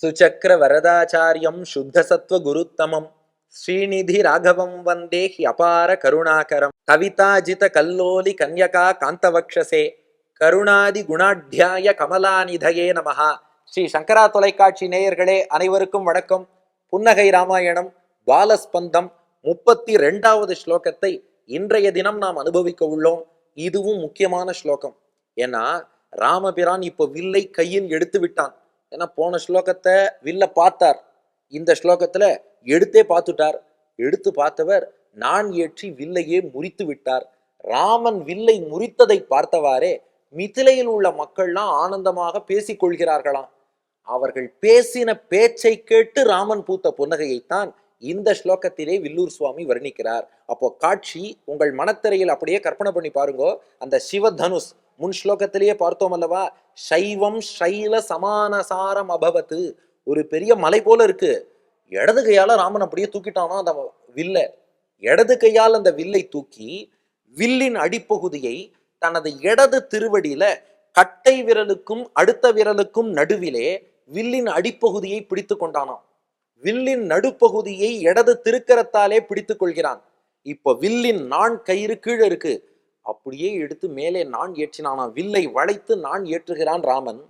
சுச்சக்கர வரதாச்சாரியம் சுத்தசத்வ குருத்தமம் ஸ்ரீநிதி ராகவம் வந்தே he அபார கருணாகரம் கவிதாஜித கல்லோலி கன்யகா காந்தவக்ஷசே கருணாதி குணாட்யாய கமலாநிதயே நமஹா. ஸ்ரீ சங்கரா தொலைக்காட்சி நேயர்களே அனைவருக்கும் வணக்கம். புன்னகை ராமாயணம் பாலஸ்பந்தம் 32வது ஸ்லோகத்தை இன்றைய தினம் நாம் அனுபவிக்க உள்ளோம். இதுவும் முக்கியமான ஸ்லோகம். ஏன்னா ராமபிரான் இப்போ வில்லை கையில் எடுத்து விட்டான். ஏன்னா போன ஸ்லோகத்தை வில்ல பார்த்தார், இந்த ஸ்லோகத்துல எடுத்தே பார்த்துட்டார். எடுத்து பார்த்தவர் நான் ஏற்றி வில்லையே முறித்து விட்டார். ராமன் வில்லை முறித்ததை பார்த்தவாறே மிதிலையில் உள்ள மக்கள்லாம் ஆனந்தமாக பேசிக் கொள்கிறார்களாம். அவர்கள் பேசின பேச்சை கேட்டு ராமன் பூத்த புன்னகையைத்தான் இந்த ஸ்லோகத்திலே வில்லூர் சுவாமி வர்ணிக்கிறார். அப்போ காட்சி உங்கள் மனத்திரையில் அப்படியே கற்பனை பண்ணி பாருங்கோ. அந்த சிவதனுஷ் முன் ஸ்லோகத்திலேயே பார்த்தோம் அல்லவா, சைவம் சைல சமானசாரம் அபவத்து, ஒரு பெரிய மலை போல இருக்கு. இடது கையால ராமன் அப்படியே தூக்கிட்டானா அந்த வில்ல. இடது கையால் அந்த வில்லை தூக்கி வில்லின் அடிப்பகுதியை தனது இடது திருவடியில கட்டை விரலுக்கும் அடுத்த விரலுக்கும் நடுவிலே வில்லின் அடிப்பகுதியை பிடித்து கொண்டானாம். வில்லின் நடுப்பகுதியை இடது திருக்கரத்தாலே பிடித்துக் கொள்கிறான். இப்போ வில்லின் நான் கயிறு கீழே இருக்கு, அப்படியே எடுத்து மேலே நான் ஏற்றினானா. வில்லை வளைத்து நான் ஏற்றுகிறான் ராமன்.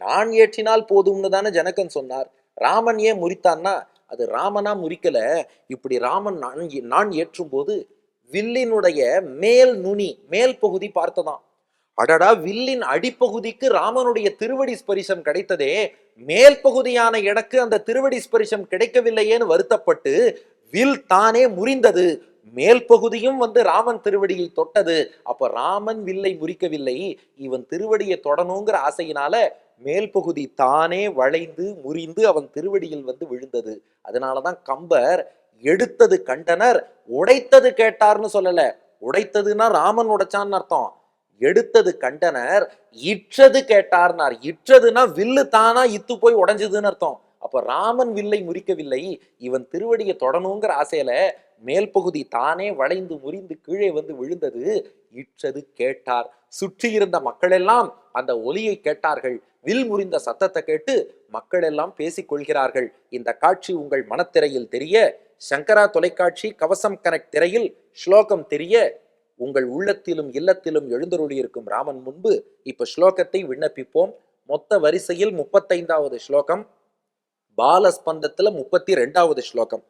நான் ஏற்றினால் போதும்னு தானே ஜனகன் சொன்னார். ராமன் ஏன் முறித்தான்னா, அது ராமனா முறிக்கல. இப்படி ராமன் நான் ஏற்றும் போது வில்லினுடைய மேல் நுனி மேல் பகுதி பார்த்ததாம். அடடா, வில்லின் அடிப்பகுதிக்கு ராமனுடைய திருவடி ஸ்பரிசம் கிடைத்ததே, மேல் பகுதியான எனக்கு அந்த திருவடி ஸ்பரிசம் கிடைக்கவில்லையேன்னு வருத்தப்பட்டு வில் தானே முறிந்தது. மேல் பகுதியும் ராமன் திருவடியை தொட்டது. அப்ப ராமன் வில்லை முறிக்கவில்லை, இவன் திருவடியை தொடணுங்கிற ஆசையினால மேல் பகுதி தானே வளைந்து முறிந்து அவன் திருவடியில் விழுந்தது. அதனாலதான் கம்பர் எடுத்தது கண்டனர் உடைத்தது கேட்டார்னு சொல்லல. உடைத்ததுன்னா ராமன் உடைச்சான்னு அர்த்தம். எடுத்தது கண்டனர் இற்றது கேட்டார்னார். இற்றதுன்னா வில்லு தானா இத்து போய் உடைஞ்சதுன்னு அர்த்தம். அப்ப ராமன் வில்லை முறிக்கவில்லை, இவன் திருவடியை தொடணுங்கிற ஆசையில மேல் பகுதி தானே வளைந்து முறிந்து கீழே விழுந்தது. இற்றது கேட்டார். சுற்றி இருந்த மக்கள் எல்லாம் அந்த ஒலியை கேட்டார்கள். வில் முறிந்த சத்தத்தை கேட்டு மக்கள் எல்லாம் பேசிக் கொள்கிறார்கள். இந்த காட்சி உங்கள் மனத்திரையில் தெரிய, சங்கரா தொலைக்காட்சி கவசம் கனெக்ட் திரையில் ஸ்லோகம் தெரிய, உங்கள் உள்ளத்திலும் இல்லத்திலும் எழுந்தருளி இருக்கும் ராமன் முன்பு இப்ப ஸ்லோகத்தை விண்ணப்பிப்போம். மொத்த வரிசையில் 35வது ஸ்லோகம், பாலஸ்பந்தத்துல 32வது ஸ்லோகம்.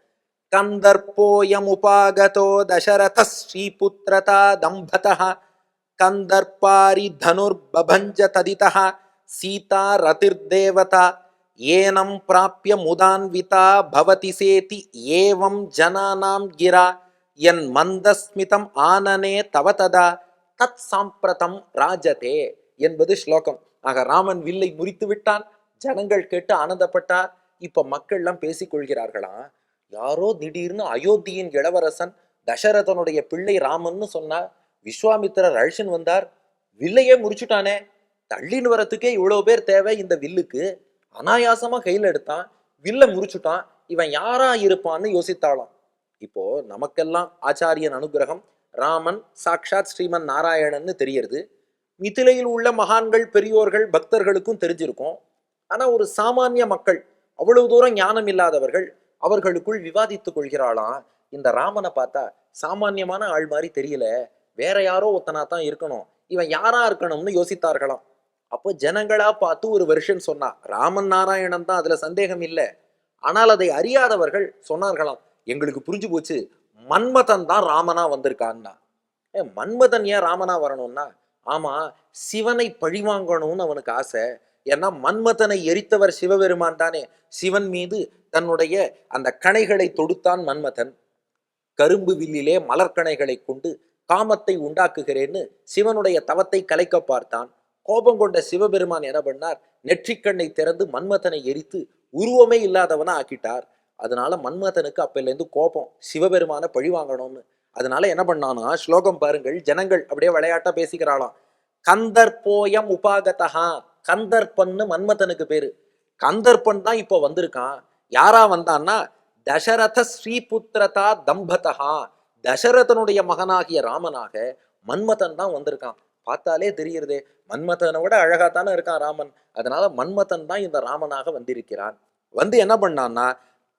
கந்தர்ப்போயமுபாகதோ தசரத ஸ்ரீபுத்ரதா தம்பதः கந்தர்ப்பாரி தனுர்பபஞ்ச ததிதः சீதா ரதிர்தேவதா ஏனம் பிராப்ய முதான்விதா பவதி சேதி ஏவம் ஜனானாம் கிரா என் மந்தஸ்மிதம் ஆனனே தவததா தத் சாம்பிரதம் ராஜதே என்பது ஸ்லோகம். ஆக ராமன் வில்லை முறித்து விட்டான். ஜனங்கள் கேட்டு ஆனந்தப்பட்டார். இப்ப மக்கள் எல்லாம் பேசிக் கொள்கிறார்களாம். யாரோ திடீர்னு அயோத்தியின் இளவரசன் தசரதனுடைய பிள்ளை ராமன்னு சொன்னார். விஸ்வாமித்திரர் அழிச்சுன்னு வந்தார், வில்லையே முறிச்சுட்டானே. தள்ளின்னு வரத்துக்கே இவ்வளவு பேர் தேவை இந்த வில்லுக்கு, அனாயாசமா கையில எடுத்தான், வில்ல முறிச்சுட்டான், இவன் யாரா இருப்பான்னு யோசித்தாளாம். இப்போ நமக்கெல்லாம் ஆச்சாரியன் அனுகிரகம், ராமன் சாக்ஷாத் ஸ்ரீமன் நாராயணன்னு தெரியறது. மிதிலையில் உள்ள மகான்கள் பெரியோர்கள் பக்தர்களுக்கும் தெரிஞ்சிருக்கும். ஆனா ஒரு சாமானிய மக்கள், அவ்வளவு தூரம் ஞானம் இல்லாதவர்கள், அவர்களுக்குள் விவாதித்துக் கொள்கிறாளாம். இந்த ராமனை பார்த்தா சாமான்யமான ஆள் மாதிரி தெரியல, வேற யாரோ ஒத்தனா தான் இருக்கணும், இவன் யாரா இருக்கணும்னு யோசித்தார்களாம். அப்போ ஜனங்களா பார்த்து ஒரு வெர்ஷன் சொன்னா, ராமன் நாராயணன் தான், அதுல சந்தேகம் இல்லை. ஆனால் அதை அறியாதவர்கள் சொன்னார்களாம், எங்களுக்கு புரிஞ்சு போச்சு, மன்மதன் தான் ராமனா வந்திருக்கான்னா. மன்மதன் ஏன் ராமனா வரணும்னா, ஆமா சிவனை பழிவாங்கணும்னு அவனுக்கு ஆசை. ஏன்னா மன்மதனை எரித்தவர் சிவபெருமான் தானே. சிவன் மீது தன்னுடைய அந்த கணைகளை தொடுத்தான் மன்மதன். கரும்பு வில்லிலே மலர்கணைகளை கொண்டு காமத்தை உண்டாக்குகிறேன்னு சிவனுடைய தவத்தை கலைக்க பார்த்தான். கோபம் கொண்ட சிவபெருமான் என்ன பண்ணார், நெற்றிக்கண்ணை திறந்து மன்மதனை எரித்து உருவமே இல்லாதவனா ஆக்கிட்டார். அதனால மன்மதனுக்கு அப்பையிலேருந்து கோபம், சிவபெருமான பழி வாங்கணும்னு. அதனால என்ன பண்ணானா, ஸ்லோகம் பாருங்கள், ஜனங்கள் அப்படியே விளையாட்டா பேசிக்கிறாளாம். கந்தர்ப்போயம் உபாகதா, கந்தர்ப்பன்னு மன்மதனுக்கு பேரு. கந்தர்ப்பன் தான் இப்போ வந்திருக்கான். யாரா வந்தான்னா, தசரத ஸ்ரீபுத்ரதா தம்பதா, தசரதனுடைய மகனாகிய ராமனாக மன்மதன் தான் வந்திருக்கான். பார்த்தாலே தெரியுறதே, மன்மதனை விட அழகாத்தானே இருக்கான் ராமன். அதனால மன்மதன் தான் இந்த ராமனாக வந்திருக்கிறான். வந்து என்ன பண்ணான்னா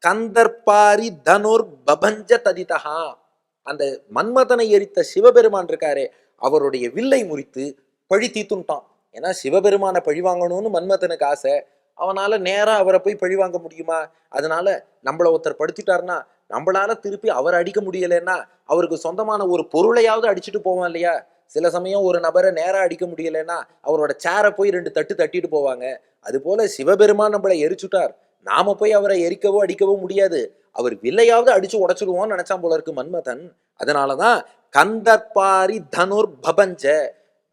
கந்தர்பாரி தனுர் பபஞ்ச ததிதா, அந்த மன்மதனை எரித்த சிவபெருமான் இருக்காரே அவருடைய வில்லை முறித்து பழி தீத்துட்டான். ஏன்னா சிவபெருமான பழி வாங்கணும்னு மன்மதனுக்கு ஆசை. அவனால நேரா அவரை போய் பழி வாங்க முடியுமா? அதனால நம்மள ஒருத்தர் படுத்திட்டாருன்னா நம்மளால திருப்பி அவரை அடிக்க முடியலைன்னா அவருக்கு சொந்தமான ஒரு பொருளையாவது அடிச்சுட்டு போவான் இல்லையா? சில சமயம் ஒரு நபரை நேரா அடிக்க முடியலைன்னா அவரோட சேரை போய் 2 தட்டு தட்டிட்டு போவாங்க. அது போல சிவபெருமான் நம்மளை எரிச்சுட்டார், நாம போய் அவரை எரிக்கவோ அடிக்கவோ முடியாது, அவர் வில்லையாவது அடிச்சு உடைச்சிடுவோம்னு நினைச்சான் போல இருக்கு மன்மதன். அதனாலதான் கந்தர்பாரி தனுர் பபஞ்ச,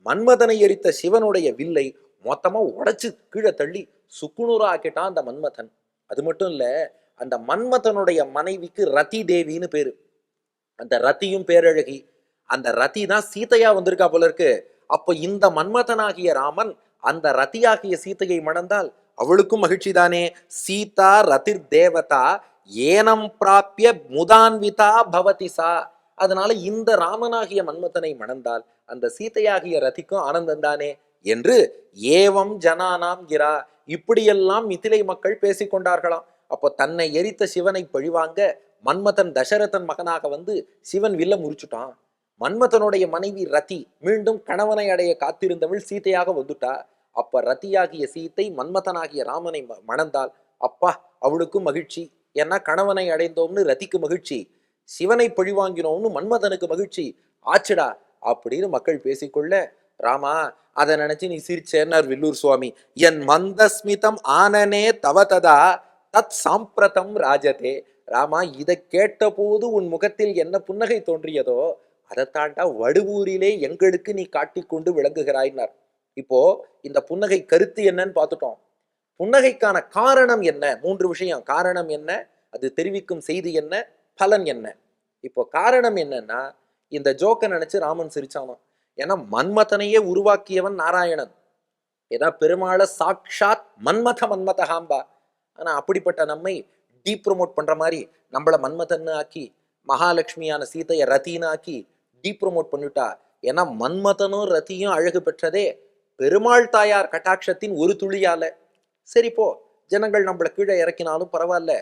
மன்மதனை எரித்த சிவனுடைய வில்லை மொத்தமா உடைச்சு கீழே தள்ளி சுக்குநூறா ஆக்கிட்டான் அந்த மன்மதன். அது மட்டும் இல்ல, அந்த மன்மதனுடைய மனைவிக்கு ரதி தேவின்னு பேரு. அந்த ரத்தியும் பேரழகி. அந்த ரதி தான் சீதையா வந்திருக்கா போல இருக்கு. அப்போ இந்த மன்மதனாகிய ராமன் அந்த ரத்தியாகிய சீதையை மணந்தால் அவளுக்கும் மகிழ்ச்சி தானே. சீதா ரதிர் தேவதா ஏனம் பிராப்பிய முதான்விதா பவதிசா. அதனால இந்த ராமனாகிய மன்மதனை மணந்தால் அந்த சீதையாகிய ரதிக்கும் ஆனந்தம் தானே என்று ஏவம் ஜனானாம் கிரா, இப்படியெல்லாம் மிதிலை மக்கள் பேசிக்கொண்டார்களாம். அப்போ தன்னை எரித்த சிவனை பழிவாங்க மன்மதன் தசரதன் மகனாக வந்து சிவன் வில்ல முறிச்சுட்டான். மன்மதனுடைய மனைவி ரதி மீண்டும் கணவனை அடைய காத்திருந்தவள் சீதையாக வந்துட்டா. அப்ப ரதியாகிய சீத்தை மன்மதனாகிய ராமனை மணந்தால் அப்பா அவளுக்கும் மகிழ்ச்சி. ஏன்னா கணவனை அடைந்தோம்னு ரதிக்கு மகிழ்ச்சி, சிவனை பழிவாங்கினோம்னு மன்மதனுக்கு மகிழ்ச்சி ஆச்சுடா அப்படின்னு மக்கள் பேசிக்கொள்ள, ராமா அதை நினைச்சு நீ சிரிச்சேன்னார் வில்லூர் சுவாமி. என் மந்தஸ்மிதம் ஆனனே தவததா தத் சாம்பிரதம் ராஜதே. ராமா, இதை கேட்ட போது உன் முகத்தில் என்ன புன்னகை தோன்றியதோ அதைத்தாண்டா வடுவூரிலே எங்களுக்கு நீ காட்டிக்கொண்டு விளங்குகிறாய்னார். இப்போ இந்த புன்னகை கருத்து என்னன்னு பார்த்துட்டோம். புன்னகைக்கான காரணம் என்ன? 3 விஷயம். காரணம் என்ன, அது தெரிவிக்கும் செய்தி என்ன, பலன் என்ன. இப்போ காரணம் என்னன்னா, இந்த ஜோக்க நினைச்சு ராமன் சிரிச்சானாம். ஏன்னா மன்மதனையே உருவாக்கியவன் நாராயணன். ஏதா பெருமாளை சாக்ஷாத் மன்மதஹாம்பா. ஆனா அப்படிப்பட்ட நம்மை டீப்ரமோட் பண்ற மாதிரி நம்மள மன்மதன்னு ஆக்கி மகாலட்சுமியான சீதையை ரத்தின்னு ஆக்கி டீப்ரமோட் பண்ணிட்டா. ஏன்னா மன்மதனும் ரத்தியும் அழகு பெற்றதே பெருமாள் தாயார் கட்டாட்சத்தின் ஒரு துளியால. சரி போ, ஜனங்கள் நம்மளை கீழே இறக்கினாலும் பரவாயில்ல,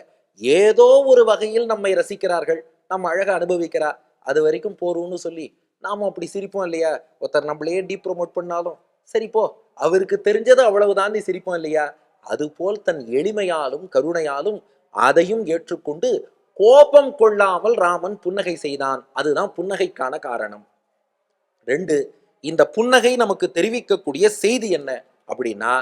ஏதோ ஒரு வகையில் நம்மை ரசிக்கிறார்கள், நம்ம அழகை அனுபவிக்கிறா, அது வரைக்கும் போறோம்னு சொல்லி நாம அப்படி சிரிப்போம் இல்லையா? ஒருத்தர் நம்மளையே டீப்ரமோட் பண்ணாலும் சரி போ, அவருக்கு தெரிஞ்சது அவ்வளவுதான் சிரிப்போம் இல்லையா? அதுபோல் தன் எளிமையாலும் கருணையாலும் அதையும் ஏற்றுக்கொண்டு கோபம் கொள்ளாமல் ராமன் புன்னகை செய்தான். அதுதான் புன்னகைக்கான காரணம். 2, இந்த புன்னகை நமக்கு தெரிவிக்கக்கூடிய செய்தி என்ன அப்படின்னா,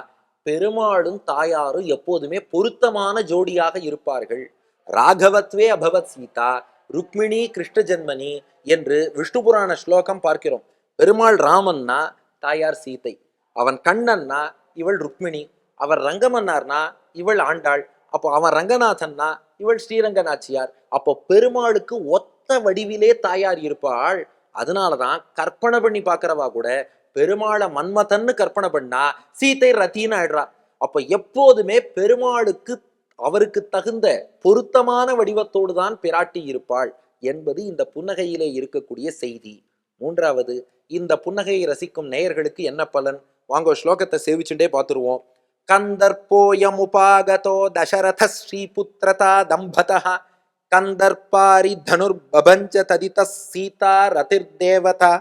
பெருமாளும் தாயாரும் எப்போதுமே பொருத்தமான ஜோடியாக இருப்பார்கள். ராகவத்வே அபவத் சீதா ருக்மிணி கிருஷ்ண ஜென்மனி என்று விஷ்ணு புராண ஸ்லோகம் பார்க்கிறோம். பெருமாள் ராமன்னா தாயார் சீதை, அவன் கண்ணன்னா இவள் ருக்மிணி, அவர் ரங்கமன்னார்னா இவள் ஆண்டாள், அப்போ அவன் ரங்கநாதன்னா இவள் ஸ்ரீரங்கநாச்சியார். அப்போ பெருமாளுக்கு ஒத்த வடிவிலே தாயார் இருப்பாள். அதனாலதான் கற்பனை பண்ணி பார்க்கிறவா கூட பெருமாளை மன்மதன்னு கற்பனை பண்ணா சீதை ரத்தின்னு ஆயிடுறா. அப்ப எப்போதுமே பெருமாளுக்கு அவருக்கு தகுந்த பொருத்தமான வடிவத்தோடு தான் பிராட்டி இருப்பாள் என்பது இந்த புன்னகையிலே இருக்கக்கூடிய செய்தி. 3வது, இந்த புன்னகையை ரசிக்கும் நேயர்களுக்கு என்ன பலன்? வாங்க ஸ்லோகத்தை சேவிச்சுட்டே பார்த்துருவோம். கந்தர்போயமுபாகதோ தசரத ஸ்ரீபுத்திரதா தம்பதः கந்தர்பாரி தனுர்பபஞ்ச ததித சீதா ரதிர்தேவதா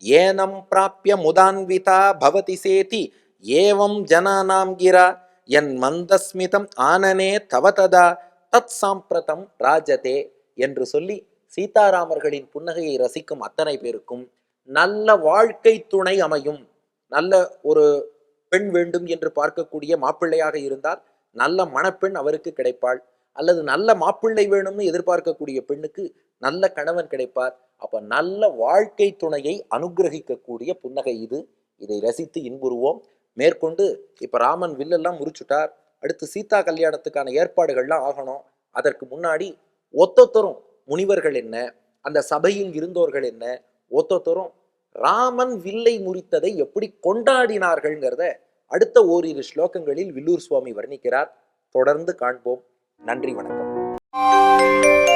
ஏனம் பிராப்பிய முதான்விதா பவதி சேதி ஏவம் ஜனானாம் கிரா என் மந்தஸ்மிதம் ஆனனே தவததா தத் சாம்பிரதம் ராஜதே என்று சொல்லி சீதாராமர்களின் புன்னகையை ரசிக்கும் அத்தனை பேருக்கும் நல்ல வாழ்க்கை துணை அமையும். நல்ல ஒரு பெண் வேண்டும் என்று பார்க்கக்கூடிய மாப்பிள்ளையாக இருந்தால் நல்ல மணப்பெண் அவருக்கு கிடைப்பாள், அல்லது நல்ல மாப்பிள்ளை வேணும்னு எதிர்பார்க்கக்கூடிய பெண்ணுக்கு நல்ல கணவன் கிடைப்பார். அப்ப நல்ல வாழ்க்கை துணையை அனுகிரகிக்கக்கூடிய புன்னகை இது. இதை ரசித்து இன்புறுவோம். மேற்கொண்டு இப்ப ராமன் வில்லெல்லாம் முறிச்சுட்டார், அடுத்து சீதா கல்யாணத்துக்கான ஏற்பாடுகள்லாம் ஆகணும். அதற்கு முன்னாடி ஒத்தொத்தரும் முனிவர்கள் என்ன, அந்த சபையில் இருந்தோர்கள் என்ன, ஒத்தொத்தரும் ராமன் வில்லை முறித்ததை எப்படி கொண்டாடினார்கள்ங்கிறத அடுத்த ஓரிரு ஸ்லோகங்களில் வில்லூர் சுவாமி வர்ணிக்கிறார். தொடர்ந்து காண்போம். நன்றி, வணக்கம்.